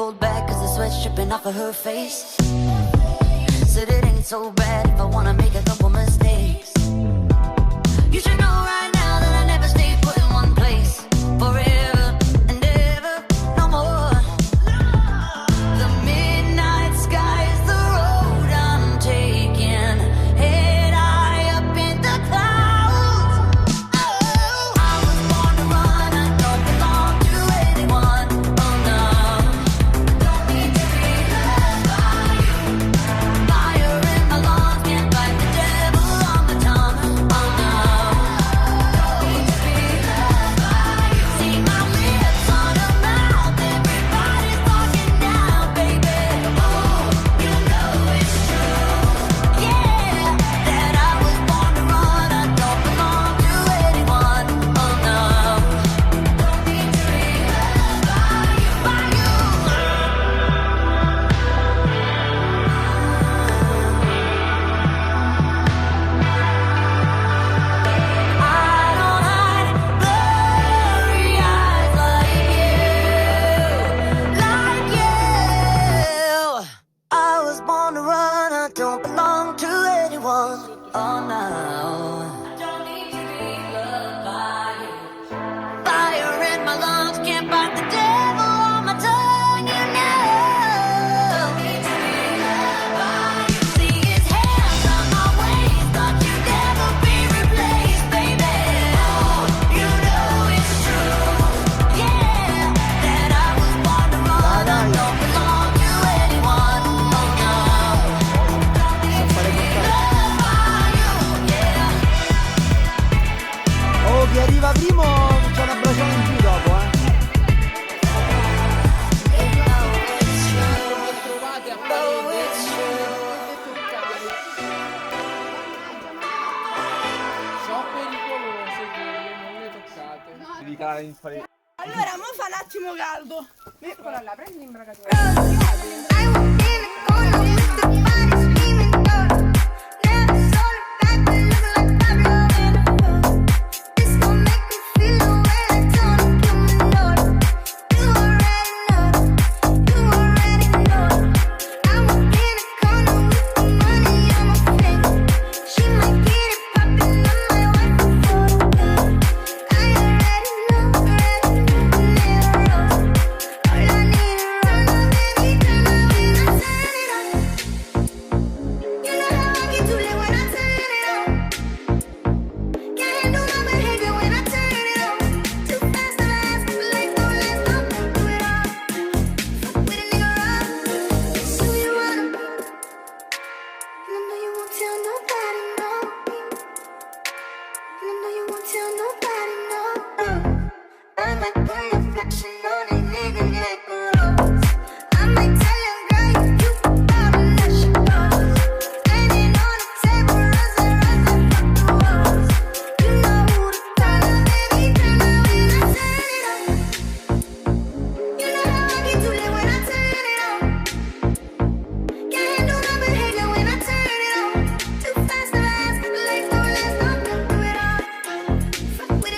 pulled back cause the sweat's dripping off of her face. Said it ain't so bad if I wanna make a couple mistakes. You should know right now that I never stay put in one place forever and ever, no more. The midnight sky is the road I'm taking, head high up in the clouds. Oh, I was born to run, I don't belong to anyone. Oh no, don't need to be loved by you. Fire in my lungs, can't fight the devil on my tongue. Oh no, don't need to be loved by you. See my lips on a mouth, everybody's talking now, baby. Oh, you know it's true, yeah, that I was born to run, I don't belong to anyone. Oh no, don't need to be loved by you. I don't hide blurry eyes like you. I was born to run, I don't belong to anyone. Oh no, don't need to be loved by you. Fire in my lungs, can't fight the devil on my tongue, you know. Don't need to be loved by you. See his hands on my waist, thought you'd never be replaced, baby. Oh, you know it's true, yeah, that I was born to run, I don't belong to anyone. Oh no, don't need to be loved by you, yeah. Oh, chi arriva primo c'è una bracciata in più dopo, Trovate a parete. Sono pericolose quelle, non le toccate. Devi calare in fare. Allora, mo fa un attimo caldo. Eccola là, prendi l'imbracatura.